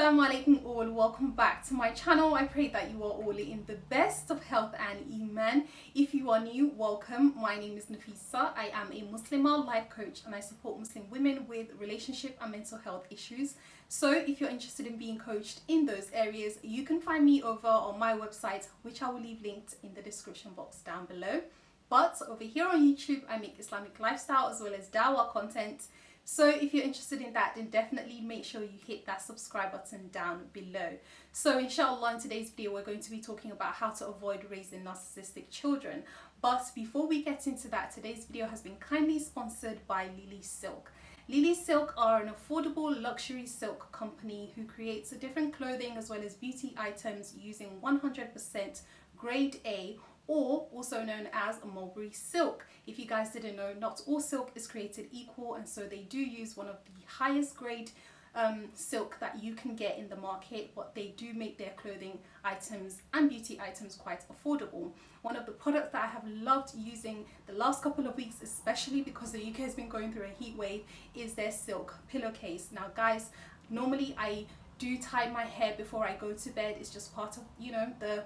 Assalamu alaikum all, welcome back to my channel. I pray that you are all in the best of health and iman. If you are new, welcome. My name is Nafisa. I am a Muslimah life coach and I support Muslim women with relationship and mental health issues. So if you're interested in being coached in those areas, you can find me over on my website, which I will leave linked in the description box down below. But over here on YouTube, I make Islamic lifestyle as well as dawah content. So if you're interested in that, then definitely make sure you hit that subscribe button down below. So inshallah, in today's video, we're going to be talking about how to avoid raising narcissistic children. But before we get into that, today's video has been kindly sponsored by Lily Silk. Lily Silk are an affordable luxury silk company who creates different clothing as well as beauty items using 100% grade A, or also known as mulberry silk. If you guys didn't know, not all silk is created equal, and so they do use one of the highest grade silk that you can get in the market, but they do make their clothing items and beauty items quite affordable. One of the products that I have loved using the last couple of weeks, especially because the UK has been going through a heat wave, is their silk pillowcase. Now guys, normally I do tie my hair before I go to bed. It's just part of, you know, the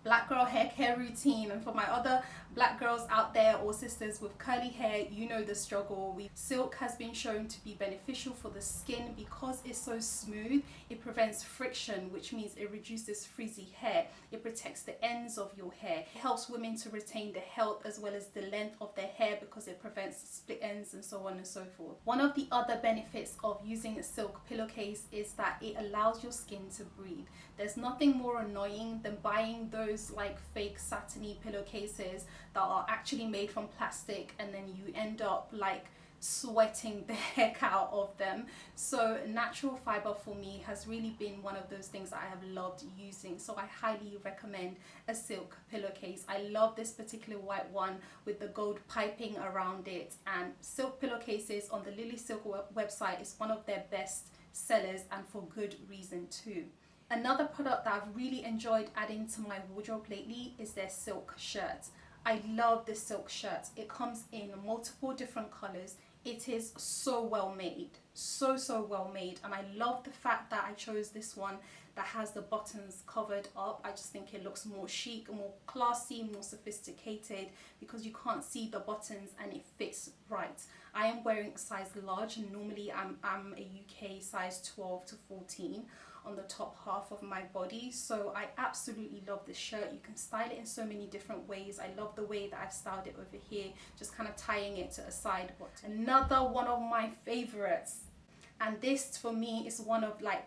black girl hair care routine, and for my other black girls out there or sisters with curly hair, you know the struggle. Silk has been shown to be beneficial for the skin because it's so smooth. It prevents friction, which means it reduces frizzy hair. It protects the ends of your hair. It helps women to retain the health as well as the length of their hair because it prevents split ends and so on and so forth. One of the other benefits of using a silk pillowcase is that it allows your skin to breathe. There's nothing more annoying than buying those like fake satiny pillowcases that are actually made from plastic, and then you end up like sweating the heck out of them. So natural fiber for me has really been one of those things that I have loved using, so I highly recommend a silk pillowcase. I love this particular white one with the gold piping around it, and silk pillowcases on the Lily Silk website is one of their best sellers, and for good reason too. Another product that I've really enjoyed adding to my wardrobe lately is their silk shirt. I love this silk shirt. It comes in multiple different colors. It is so well made, so well made, and I love the fact that I chose this one that has the buttons covered up. I just think it looks more chic, more classy, more sophisticated because you can't see the buttons and it fits right. I am wearing a size large, and normally I'm a UK size 12 to 14 on the top half of my body, so I absolutely love this shirt. You can style it in so many different ways. I love the way that I've styled it over here, just kind of tying it to a side button. Another one of my favorites, and this for me is one of like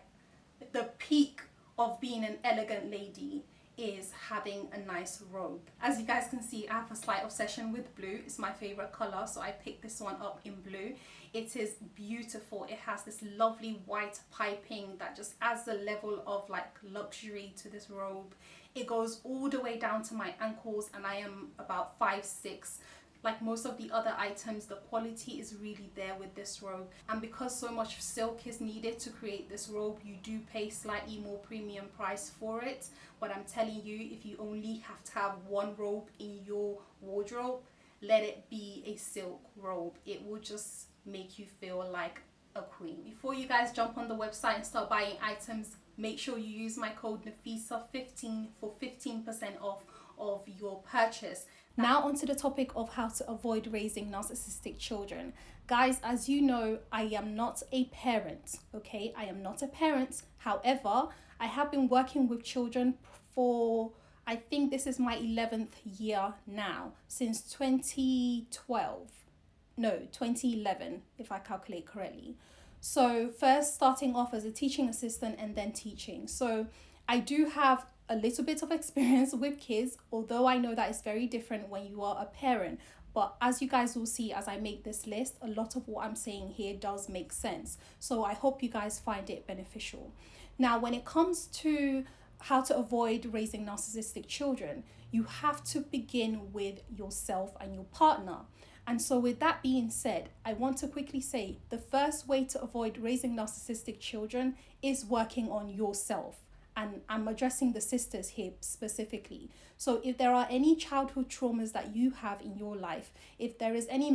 the peak of being an elegant lady, is having a nice robe. As you guys can see, I have a slight obsession with blue. It's my favorite color, so I picked this one up in blue. It is beautiful. It has this lovely white piping that just adds a level of like luxury to this robe. It goes all the way down to my ankles, and I am about 5'6". Like most of the other items, the quality is really there with this robe, and because so much silk is needed to create this robe, you do pay slightly more premium price for it. But I'm telling you, if you only have to have one robe in your wardrobe, let it be a silk robe. It will just make you feel like a queen. Before you guys jump on the website and start buying items, make sure you use my code Nafisa15 for 15% off of your purchase. Now onto the topic of how to avoid raising narcissistic children. Guys, as you know, I am not a parent, okay? I am not a parent. However, I have been working with children for, I think this is my 11th year now, since 2011, if I calculate correctly. So first starting off as a teaching assistant and then teaching. So I do have a little bit of experience with kids, although I know that it's very different when you are a parent. But as you guys will see as I make this list, a lot of what I'm saying here does make sense. So I hope you guys find it beneficial. Now, when it comes to how to avoid raising narcissistic children, you have to begin with yourself and your partner. And so with that being said, I want to quickly say the first way to avoid raising narcissistic children is working on yourself. And I'm addressing the sisters here specifically. So if there are any childhood traumas that you have in your life, if there is any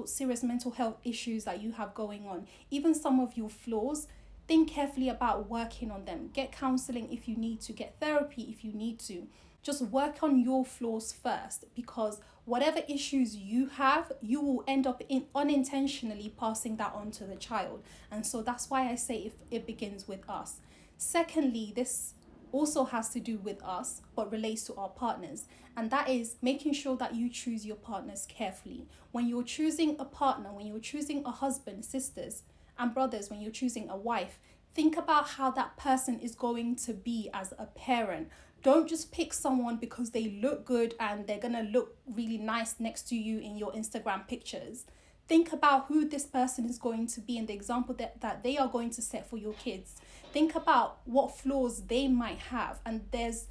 serious mental health issues that you have going on, even some of your flaws, think carefully about working on them. Get counseling if you need to, get therapy if you need to. Just work on your flaws first, because whatever issues you have, you will end up unintentionally passing that on to the child. And so that's why I say if it begins with us. Secondly, this also has to do with us, but relates to our partners. And that is making sure that you choose your partners carefully. When you're choosing a partner, when you're choosing a husband, sisters and brothers, when you're choosing a wife, think about how that person is going to be as a parent. Don't just pick someone because they look good and they're going to look really nice next to you in your Instagram pictures. Think about who this person is going to be and the example that they are going to set for your kids. Think about what flaws they might have. And there's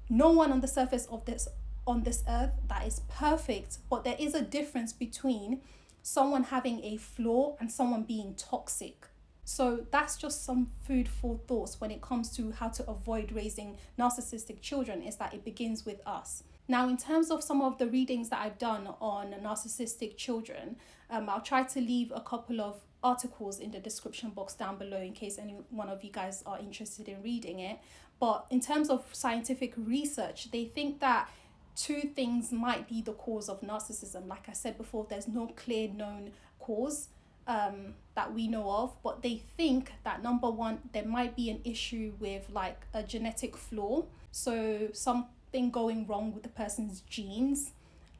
no one on the surface of this on this earth that is perfect, but there is a difference between someone having a flaw and someone being toxic. So that's just some food for thoughts when it comes to how to avoid raising narcissistic children, is that it begins with us. Now, in terms of some of the readings that I've done on narcissistic children, I'll try to leave a couple of articles in the description box down below in case any one of you guys are interested in reading it. But in terms of scientific research, they think that two things might be the cause of narcissism. Like I said before, there's no clear known cause that we know of, but they think that number one, there might be an issue with like a genetic flaw, so something going wrong with the person's genes.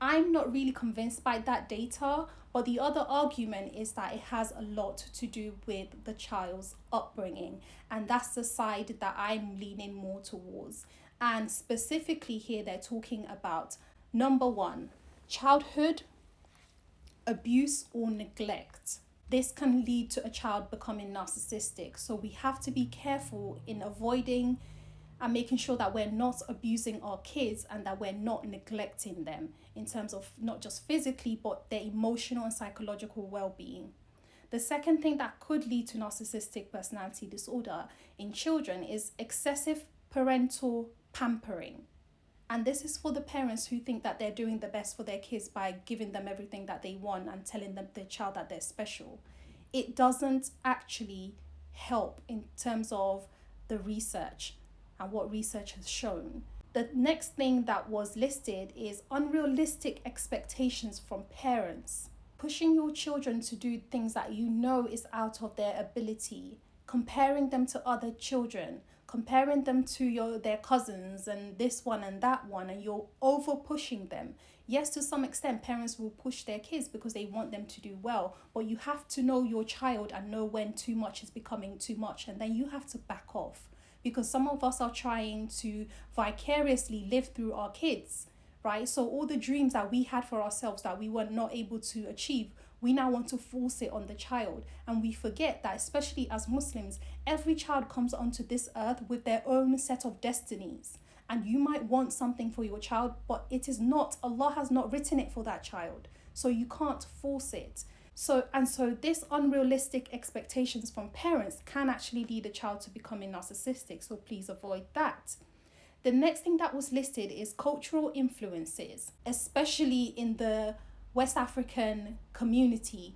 I'm not really convinced by that data, but the other argument is that it has a lot to do with the child's upbringing, and that's the side that I'm leaning more towards. And specifically here, they're talking about number one, childhood abuse or neglect. This can lead to a child becoming narcissistic. So we have to be careful in avoiding and making sure that we're not abusing our kids and that we're not neglecting them in terms of not just physically, but their emotional and psychological well-being. The second thing that could lead to narcissistic personality disorder in children is excessive parental pampering. And this is for the parents who think that they're doing the best for their kids by giving them everything that they want and telling them, their child, that they're special. It doesn't actually help in terms of the research and what research has shown. The next thing that was listed is unrealistic expectations from parents. Pushing your children to do things that you know is out of their ability, comparing them to other children, comparing them to their cousins and this one and that one, and you're over pushing them. Yes, to some extent, parents will push their kids because they want them to do well, but you have to know your child and know when too much is becoming too much, and then you have to back off, because some of us are trying to vicariously live through our kids, right? So all the dreams that we had for ourselves that we were not able to achieve, we now want to force it on the child. And we forget that, especially as Muslims, every child comes onto this earth with their own set of destinies. And you might want something for your child, but it is not, Allah has not written it for that child. So you can't force it. So this unrealistic expectations from parents can actually lead a child to becoming narcissistic. So please avoid that. The next thing that was listed is cultural influences, especially in the West African community,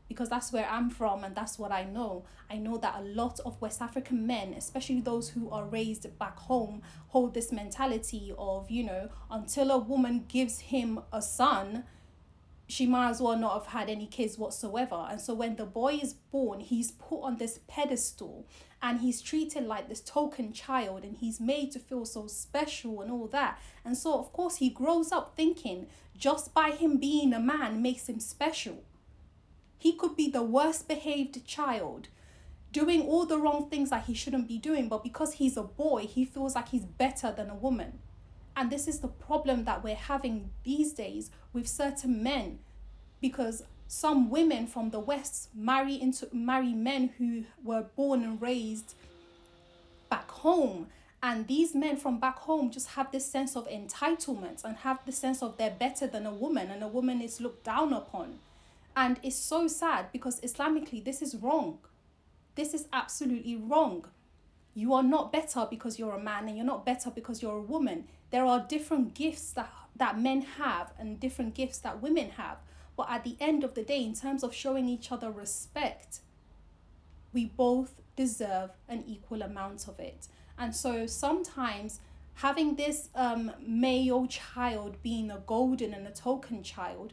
because that's where I'm from and that's what I know. I know that a lot of West African men, especially those who are raised back home, hold this mentality of, until a woman gives him a son, she might as well not have had any kids whatsoever. And so when the boy is born, he's put on this pedestal and he's treated like this token child, and he's made to feel so special and all that. And so of course he grows up thinking just by him being a man makes him special. He could be the worst behaved child, doing all the wrong things that he shouldn't be doing, but because he's a boy, he feels like he's better than a woman. And this is the problem that we're having these days with certain men, because some women from the West marry men who were born and raised back home. And these men from back home just have this sense of entitlement and have the sense of they're better than a woman, and a woman is looked down upon. And it's so sad, because Islamically, this is wrong. This is absolutely wrong. You are not better because you're a man, and you're not better because you're a woman. There are different gifts that men have and different gifts that women have. But at the end of the day, in terms of showing each other respect, we both deserve an equal amount of it. And so sometimes having this male child being a golden and a token child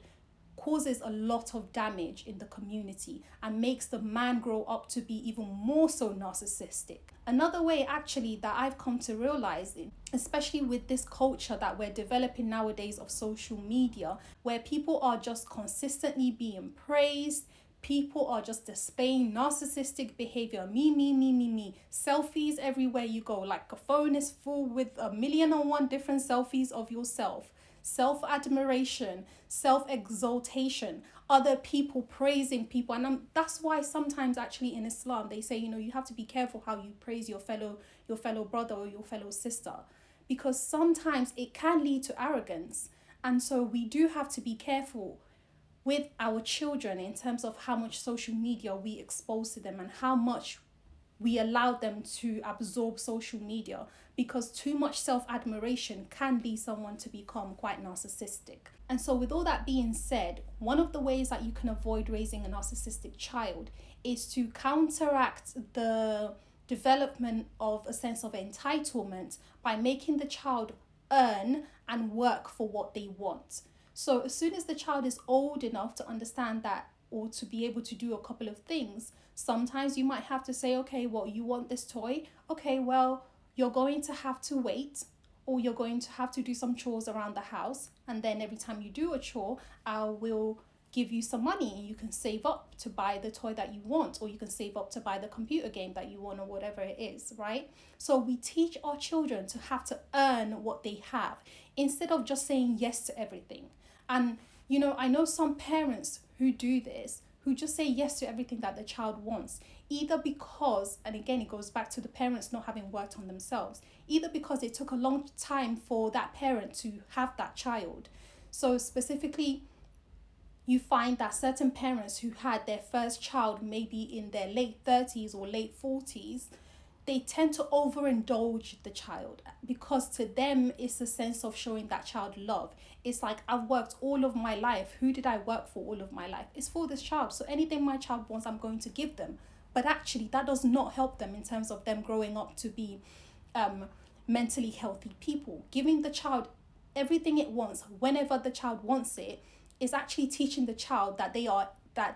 causes a lot of damage in the community and makes the man grow up to be even more so narcissistic. Another way actually that I've come to realize, especially with this culture that we're developing nowadays of social media, where people are just consistently being praised, people are just displaying narcissistic behavior. Me. Selfies everywhere you go. Like a phone is full with 1,000,001 different selfies of yourself. Self-admiration, self-exaltation, other people praising people. And that's why sometimes actually in Islam, they say, you have to be careful how you praise your fellow brother or your fellow sister, because sometimes it can lead to arrogance. And so we do have to be careful with our children in terms of how much social media we expose to them and how much we allow them to absorb social media, because too much self-admiration can lead someone to become quite narcissistic. And so with all that being said, one of the ways that you can avoid raising a narcissistic child is to counteract the development of a sense of entitlement by making the child earn and work for what they want. So as soon as the child is old enough to understand that, or to be able to do a couple of things, sometimes you might have to say, okay, well, you want this toy? Okay, well, you're going to have to wait, or you're going to have to do some chores around the house. And then every time you do a chore, I will give you some money and you can save up to buy the toy that you want, or you can save up to buy the computer game that you want, or whatever it is, right? So we teach our children to have to earn what they have instead of just saying yes to everything. And, I know some parents who do this, who just say yes to everything that the child wants, either because, and again, it goes back to the parents not having worked on themselves, either because it took a long time for that parent to have that child. So specifically, you find that certain parents who had their first child maybe in their late 30s or late 40s, they tend to overindulge the child, because to them it's a sense of showing that child love. It's like, I've worked all of my life. Who did I work for all of my life? It's for this child. So anything my child wants, I'm going to give them. But actually, that does not help them in terms of them growing up to be mentally healthy people. Giving the child everything it wants, whenever the child wants it, is actually teaching the child that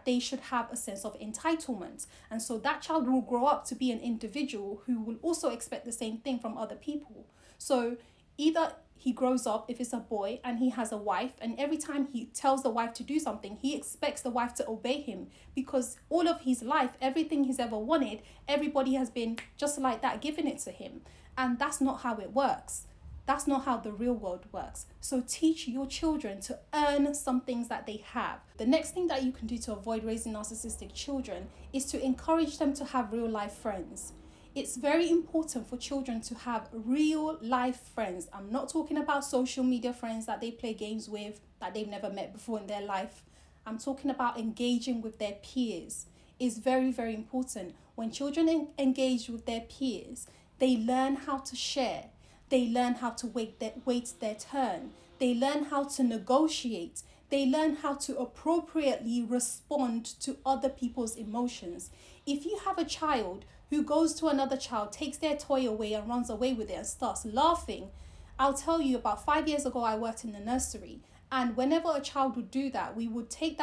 they should have a sense of entitlement. And so that child will grow up to be an individual who will also expect the same thing from other people. So either he grows up, if it's a boy, and he has a wife, and every time he tells the wife to do something, he expects the wife to obey him, because all of his life, everything he's ever wanted, everybody has been just like that, giving it to him. And that's not how it works. That's not how the real world works. So teach your children to earn some things that they have. The next thing that you can do to avoid raising narcissistic children is to encourage them to have real life friends. It's very important for children to have real life friends. I'm not talking about social media friends that they play games with that they've never met before in their life. I'm talking about engaging with their peers. It's very, very important. When children engage with their peers, they learn how to share. They learn how to wait their turn. They learn how to negotiate. They learn how to appropriately respond to other people's emotions. If you have a child who goes to another child, takes their toy away and runs away with it and starts laughing, I'll tell you, about 5 years ago, I worked in the nursery. And whenever a child would do that, we would take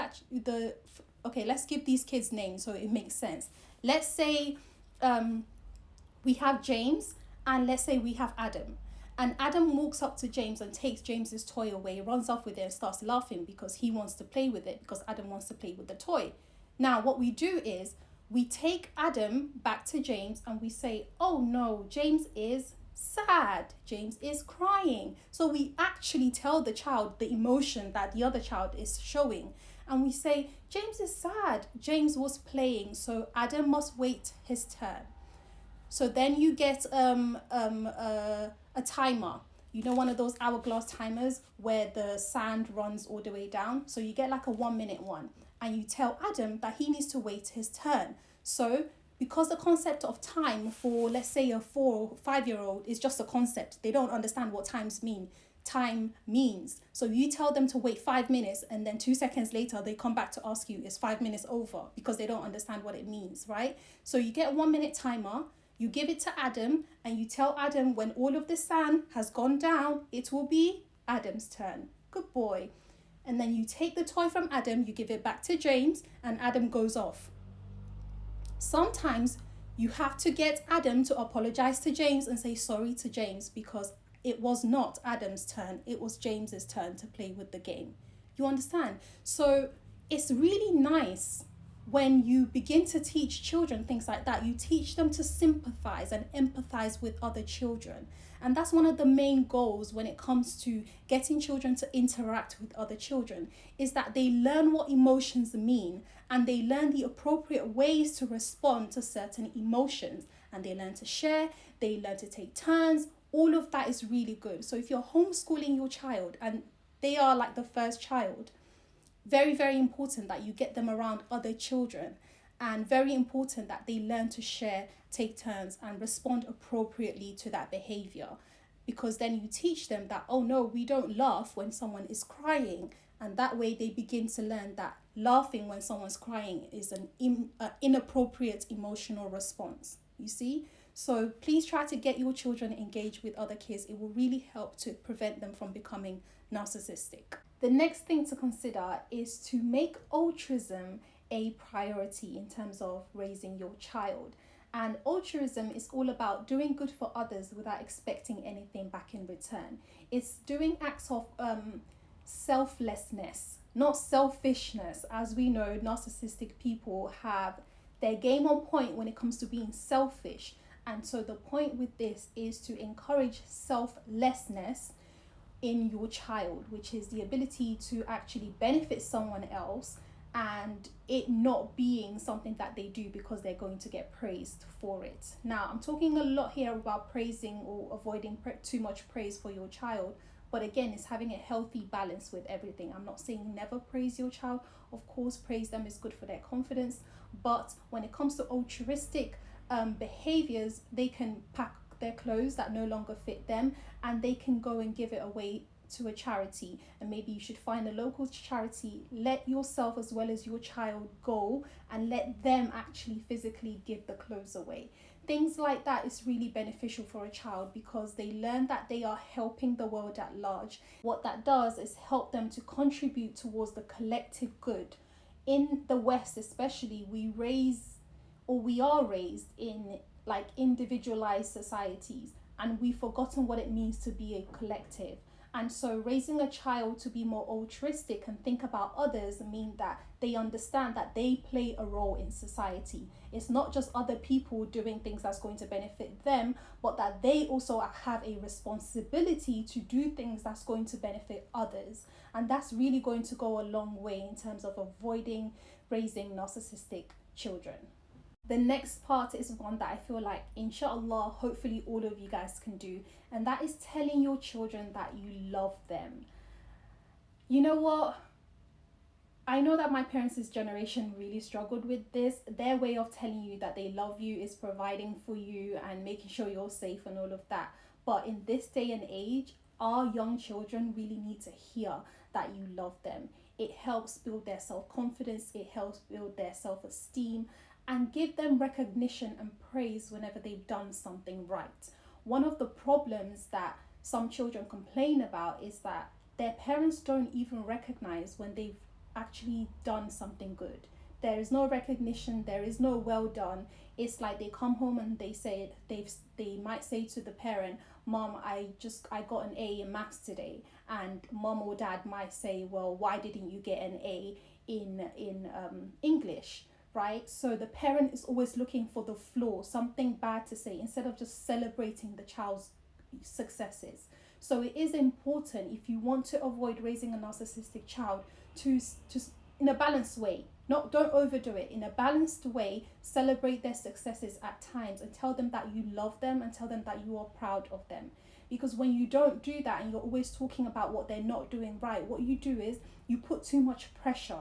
okay, let's give these kids names so it makes sense. Let's say we have James, and let's say we have Adam. And Adam walks up to James and takes James's toy away, runs off with it and starts laughing because he wants to play with it, because Adam wants to play with the toy. Now, what we do is we take Adam back to James and we say, oh no, James is sad. James is crying. So we actually tell the child the emotion that the other child is showing. And we say, James is sad. James was playing, so Adam must wait his turn. So then you get a timer. You know, one of those hourglass timers where the sand runs all the way down. So you get like a 1 minute one. And you tell Adam that he needs to wait his turn. So because the concept of time for, let's say, a 4 or 5 year old is just a concept, they don't understand what times mean. time means. So you tell them to wait 5 minutes, and then 2 seconds later they come back to ask you, is 5 minutes over? Because they don't understand what it means, right? So you get a 1 minute timer, you give it to Adam, and you tell Adam when all of the sand has gone down, it will be Adam's turn. Good boy. And then you take the toy from Adam, you give it back to James, and Adam goes off. Sometimes you have to get Adam to apologize to James and say sorry to James, because it was not Adam's turn, it was James's turn to play with the game. You understand? So it's really nice when you begin to teach children things like that. You teach them to sympathize and empathize with other children. And that's one of the main goals when it comes to getting children to interact with other children, is that they learn what emotions mean, and they learn the appropriate ways to respond to certain emotions, and they learn to share, they learn to take turns. All of that is really good. So if you're homeschooling your child and they are like the first child, very, very important that you get them around other children, and very important that they learn to share, take turns, and respond appropriately to that behavior. Because then you teach them that, oh no, we don't laugh when someone is crying. And that way they begin to learn that laughing when someone's crying is an inappropriate emotional response. You see? So please try to get your children engaged with other kids. It will really help to prevent them from becoming narcissistic. The next thing to consider is to make altruism a priority in terms of raising your child. And altruism is all about doing good for others without expecting anything back in return. It's doing acts of selflessness, not selfishness. As we know, narcissistic people have their game on point when it comes to being selfish. And so the point with this is to encourage selflessness in your child, which is the ability to actually benefit someone else, and it not being something that they do because they're going to get praised for it. Now, I'm talking a lot here about praising or avoiding too much praise for your child, but again, it's having a healthy balance with everything. I'm not saying never praise your child. Of course, praise them is good for their confidence, but when it comes to altruistic behaviors, they can pack their clothes that no longer fit them, and they can go and give it away to a charity. And maybe you should find a local charity, let yourself as well as your child go, and let them actually physically give the clothes away. Things like that is really beneficial for a child, because they learn that they are helping the world at large. What that does is help them to contribute towards the collective good. In the West especially, we are raised in like individualized societies, and we've forgotten what it means to be a collective. And so raising a child to be more altruistic and think about others mean that they understand that they play a role in society. It's not just other people doing things that's going to benefit them, but that they also have a responsibility to do things that's going to benefit others. And that's really going to go a long way in terms of avoiding raising narcissistic children. The next part is one that I feel like, inshallah, hopefully all of you guys can do, and that is telling your children that you love them. You know what? I know that my parents' generation really struggled with this. Their way of telling you that they love you is providing for you and making sure you're safe and all of that. But in this day and age, our young children really need to hear that you love them. It helps build their self-confidence, it helps build their self-esteem, and give them recognition and praise whenever they've done something right. One of the problems that some children complain about is that their parents don't even recognize when they've actually done something good. There is no recognition, there is no well done. It's like they come home and they might say to the parent, Mom, I got an A in maths today, and mom or dad might say, well, why didn't you get an A in English? Right? So the parent is always looking for the flaw, something bad to say, instead of just celebrating the child's successes. So it is important, if you want to avoid raising a narcissistic child, to in a balanced way. Don't overdo it. In a balanced way, celebrate their successes at times and tell them that you love them and tell them that you are proud of them. Because when you don't do that and you're always talking about what they're not doing right, what you do is you put too much pressure.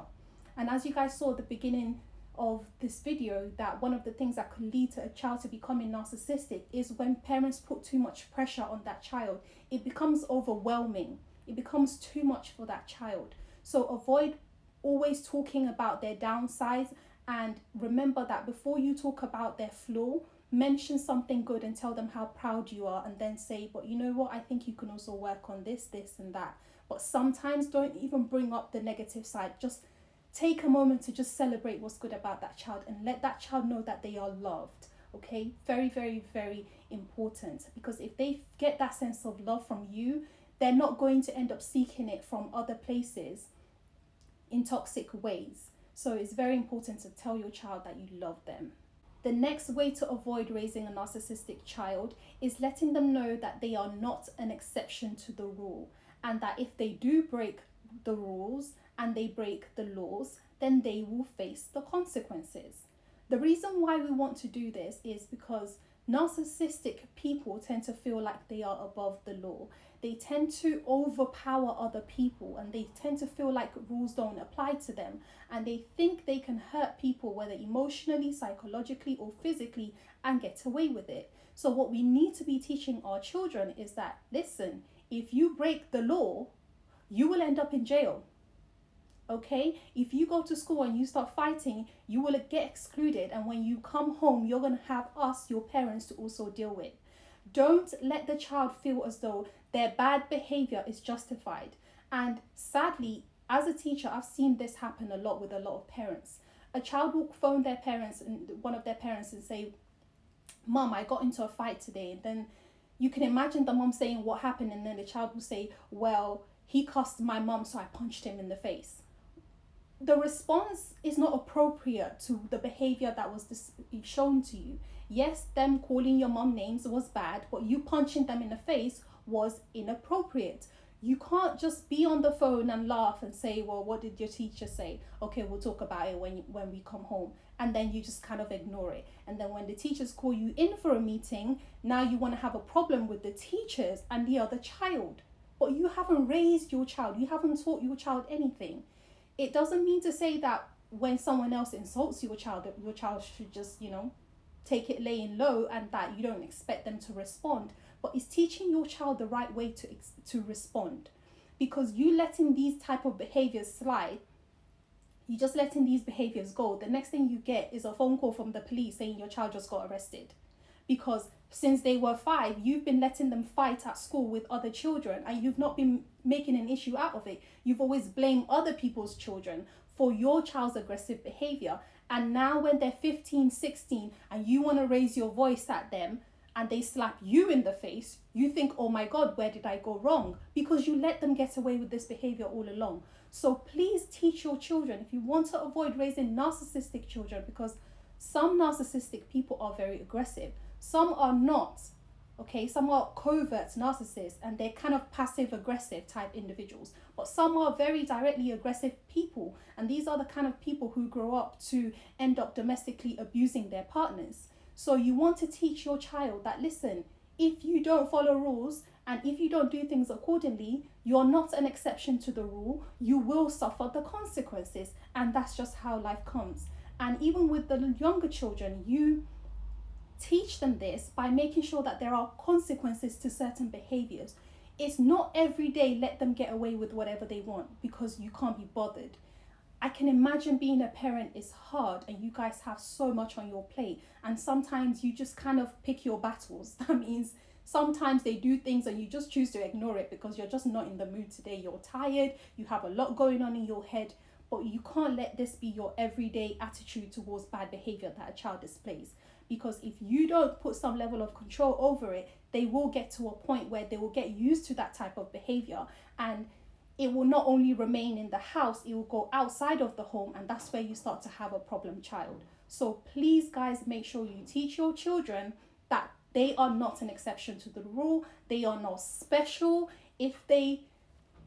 And as you guys saw at the beginning of this video that one of the things that could lead to a child to becoming narcissistic is when parents put too much pressure on that child. It becomes overwhelming. It becomes too much for that child. So avoid always talking about their downsides, and remember that before you talk about their flaw, mention something good and tell them how proud you are, and then say, but you know what, I think you can also work on this, this and that. But sometimes don't even bring up the negative side. Just take a moment to just celebrate what's good about that child and let that child know that they are loved. Okay, very, very, very important, because if they get that sense of love from you, they're not going to end up seeking it from other places in toxic ways. So it's very important to tell your child that you love them. The next way to avoid raising a narcissistic child is letting them know that they are not an exception to the rule, and that if they do break the rules and they break the laws, then they will face the consequences. The reason why we want to do this is because narcissistic people tend to feel like they are above the law. They tend to overpower other people, and they tend to feel like rules don't apply to them, and they think they can hurt people, whether emotionally, psychologically, or physically, and get away with it. So what we need to be teaching our children is that, listen, if you break the law, you will end up in jail. Okay, if you go to school and you start fighting, you will get excluded, and when you come home, you're going to have us, your parents, to also deal with. Don't let the child feel as though their bad behavior is justified. And sadly, as a teacher, I've seen this happen a lot with a lot of parents. A child will phone their parents, and one of their parents, and say, Mom, I got into a fight today. And then you can imagine the mom saying what happened, and then the child will say, well, he cussed my mom, so I punched him in the face. The response is not appropriate to the behavior that was shown to you. Yes, them calling your mom names was bad, but you punching them in the face was inappropriate. You can't just be on the phone and laugh and say, well, what did your teacher say? Okay, we'll talk about it when we come home. And then you just kind of ignore it. And then when the teachers call you in for a meeting, now you want to have a problem with the teachers and the other child. But you haven't raised your child. You haven't taught your child anything. It doesn't mean to say that when someone else insults your child, that your child should just, take it laying low, and that you don't expect them to respond. But it's teaching your child the right way to respond. Because you letting these type of behaviors slide, you just letting these behaviors go, the next thing you get is a phone call from the police saying your child just got arrested. Because since they were 5, you've been letting them fight at school with other children, and you've not been making an issue out of it. You've always blamed other people's children for your child's aggressive behavior. And now when they're 15, 16, and you want to raise your voice at them, and they slap you in the face, you think, oh my God, where did I go wrong? Because you let them get away with this behavior all along. So please teach your children, if you want to avoid raising narcissistic children, because some narcissistic people are very aggressive. Some are not, okay? Some are covert narcissists, and they're kind of passive-aggressive type individuals. But some are very directly aggressive people, and these are the kind of people who grow up to end up domestically abusing their partners. So you want to teach your child that, listen, if you don't follow rules and if you don't do things accordingly, you're not an exception to the rule. You will suffer the consequences, and that's just how life comes. And even with the younger children, you teach them this by making sure that there are consequences to certain behaviors. It's not every day let them get away with whatever they want because you can't be bothered. I can imagine being a parent is hard, and you guys have so much on your plate, and sometimes you just kind of pick your battles. That means sometimes they do things and you just choose to ignore it because you're just not in the mood today. You're tired, you have a lot going on in your head, but you can't let this be your everyday attitude towards bad behavior that a child displays. Because if you don't put some level of control over it, they will get to a point where they will get used to that type of behavior, and it will not only remain in the house, it will go outside of the home, and that's where you start to have a problem child. So please, guys, make sure you teach your children that they are not an exception to the rule. They are not special. If they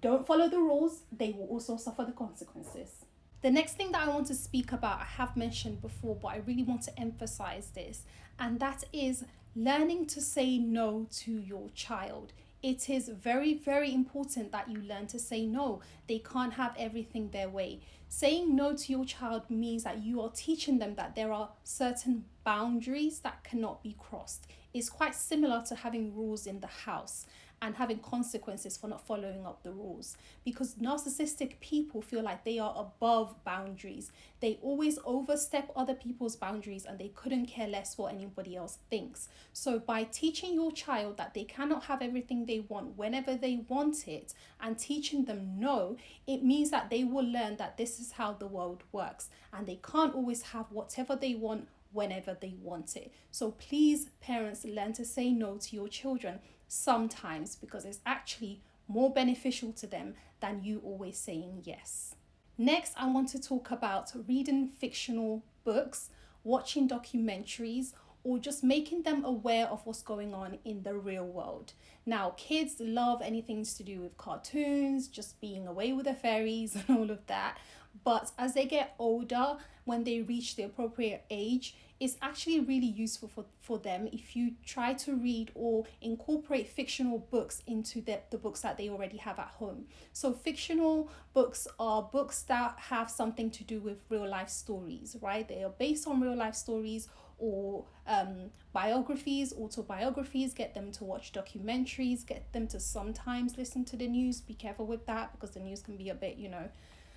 don't follow the rules, they will also suffer the consequences. The next thing that I want to speak about, I have mentioned before, but I really want to emphasize this, and that is learning to say no to your child. it is very, very important that you learn to say no. They can't have everything their way. Saying no to your child means that you are teaching them that there are certain boundaries that cannot be crossed. It's quite similar to having rules in the house and having consequences for not following up the rules, because narcissistic people feel like they are above boundaries. They always overstep other people's boundaries and they couldn't care less what anybody else thinks. So by teaching your child that they cannot have everything they want whenever they want it and teaching them no, it means that they will learn that this is how the world works and they can't always have whatever they want whenever they want it. So please, parents, learn to say no to your children sometimes, because it's actually more beneficial to them than you always saying yes. Next, I want to talk about reading fictional books, watching documentaries, or just making them aware of what's going on in the real world. Now, kids love anything to do with cartoons, just being away with the fairies and all of that. But as they get older, when they reach the appropriate age, it's actually really useful for them if you try to read or incorporate fictional books into the books that they already have at home. So fictional books are books that have something to do with real life stories, right? They are based on real life stories or biographies, autobiographies. Get them to watch documentaries, get them to sometimes listen to the news. Be careful with that, because the news can be a bit,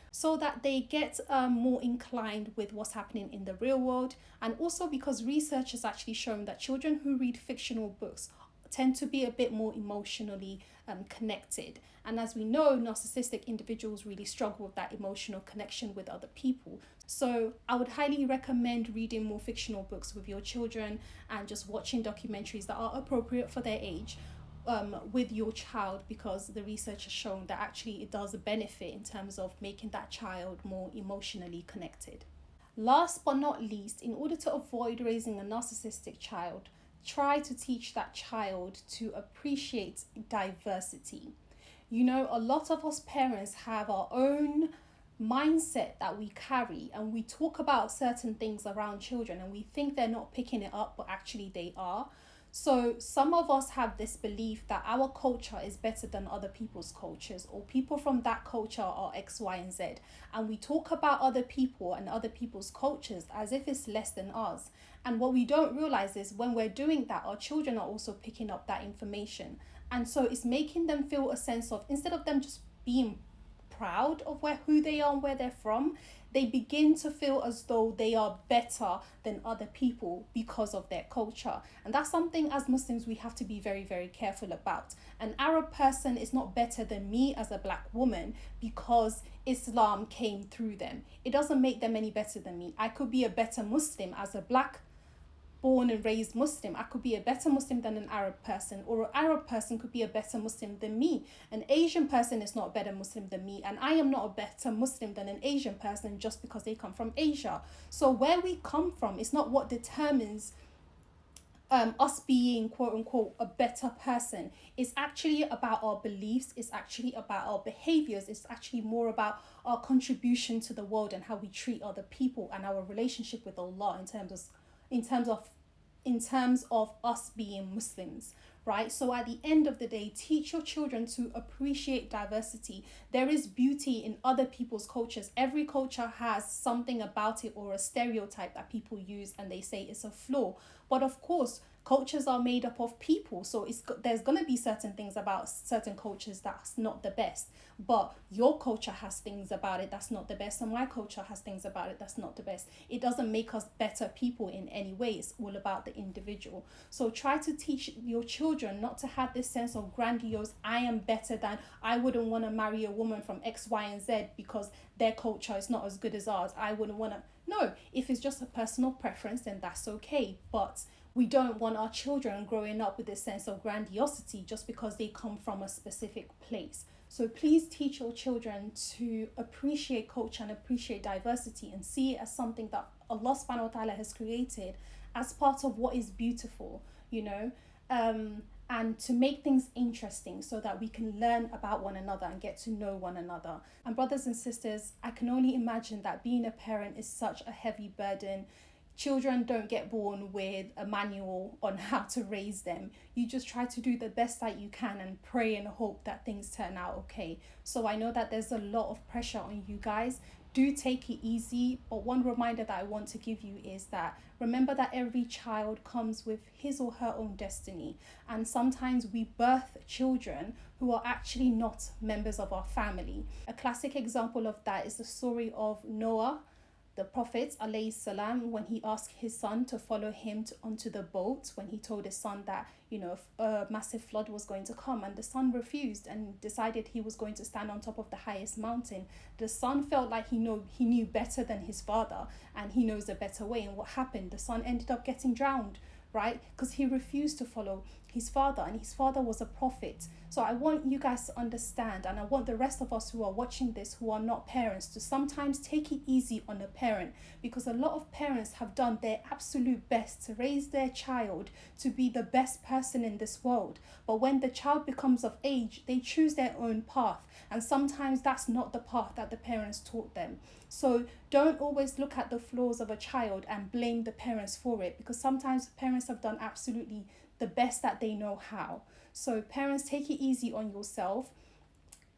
so that they get more inclined with what's happening in the real world. And also because research has actually shown that children who read fictional books tend to be a bit more emotionally connected. And as we know, narcissistic individuals really struggle with that emotional connection with other people. So I would highly recommend reading more fictional books with your children and just watching documentaries that are appropriate for their age with your child, because the research has shown that actually it does benefit in terms of making that child more emotionally connected. Last but not least, in order to avoid raising a narcissistic child, try to teach that child to appreciate diversity. A lot of us parents have our own mindset that we carry, and we talk about certain things around children and we think they're not picking it up, but actually they are. So some of us have this belief that our culture is better than other people's cultures, or people from that culture are X, Y, and Z. And we talk about other people and other people's cultures as if it's less than ours. And what we don't realize is when we're doing that, our children are also picking up that information. And so it's making them feel a sense of, instead of them just being proud of who they are and where they're from, they begin to feel as though they are better than other people because of their culture. And that's something as Muslims we have to be very, very careful about. An Arab person is not better than me as a black woman because Islam came through them. It doesn't make them any better than me. I could be a better Muslim as a black born and raised Muslim. I could be a better Muslim than an Arab person, or an Arab person could be a better Muslim than me. An Asian person is not a better Muslim than me, and I am not a better Muslim than an Asian person just because they come from Asia. So where we come from is not what determines us being quote unquote a better person. It's actually about our beliefs, it's actually about our behaviors, it's actually more about our contribution to the world and how we treat other people and our relationship with Allah in terms of us being Muslims, right? So at the end of the day, teach your children to appreciate diversity. There is beauty in other people's cultures. Every culture has something about it or a stereotype that people use and they say it's a flaw. But of course, cultures are made up of people, so there's going to be certain things about certain cultures that's not the best, but your culture has things about it that's not the best, and my culture has things about it that's not the best. It doesn't make us better people in any way. It's all about the individual. So try to teach your children not to have this sense of grandiose, I am better than, I wouldn't want to marry a woman from X, Y, and Z because their culture is not as good as ours. I wouldn't want to. No, if it's just a personal preference, then that's okay. But we don't want our children growing up with this sense of grandiosity just because they come from a specific place. So please teach your children to appreciate culture and appreciate diversity and see it as something that Allah subhanahu wa ta'ala has created as part of what is beautiful, and to make things interesting so that we can learn about one another and get to know one another. And brothers and sisters, I can only imagine that being a parent is such a heavy burden. children don't get born with a manual on how to raise them. You just try to do the best that you can and pray and hope that things turn out okay. So I know that there's a lot of pressure on you guys. Do take it easy, but one reminder that I want to give you is that remember that every child comes with his or her own destiny, and sometimes we birth children who are actually not members of our family. A classic example of that is the story of Noah, the prophet alayhi salam, when he asked his son to follow him onto the boat, when he told his son that a massive flood was going to come, and the son refused and decided he was going to stand on top of the highest mountain. The son felt like he knew better than his father, and he knows a better way. And what happened? The son ended up getting drowned, right? Because he refused to follow his father, and his father was a prophet. So I want you guys to understand, and I want the rest of us who are watching this who are not parents to sometimes take it easy on a parent, because a lot of parents have done their absolute best to raise their child to be the best person in this world. But when the child becomes of age, they choose their own path, and sometimes that's not the path that the parents taught them. So don't always look at the flaws of a child and blame the parents for it, because sometimes parents have done absolutely the best that they know how. So parents, take it easy on yourself.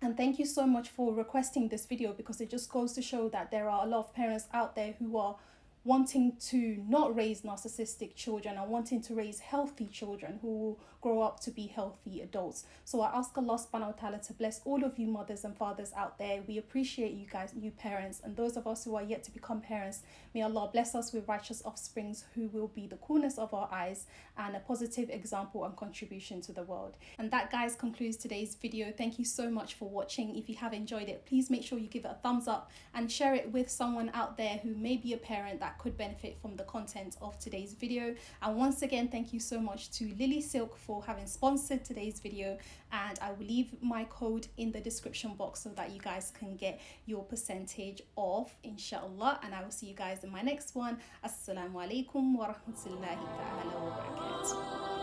And thank you so much for requesting this video, because it just goes to show that there are a lot of parents out there who are wanting to not raise narcissistic children and wanting to raise healthy children who will grow up to be healthy adults. So I ask Allah subhanahu wa ta'ala to bless all of you mothers and fathers out there. We appreciate you guys, you parents, and those of us who are yet to become parents. May Allah bless us with righteous offsprings who will be the coolness of our eyes and a positive example and contribution to the world. And that, guys, concludes today's video. Thank you so much for watching. If you have enjoyed it, please make sure you give it a thumbs up and share it with someone out there who may be a parent that could benefit from the content of today's video. And once again, thank you so much to Lily Silk for having sponsored today's video, and I will leave my code in the description box so that you guys can get your percentage off, inshallah. And I will see you guys in my next one. Assalamu alaikum wa rahmatullahi ta'ala wa barakatuh.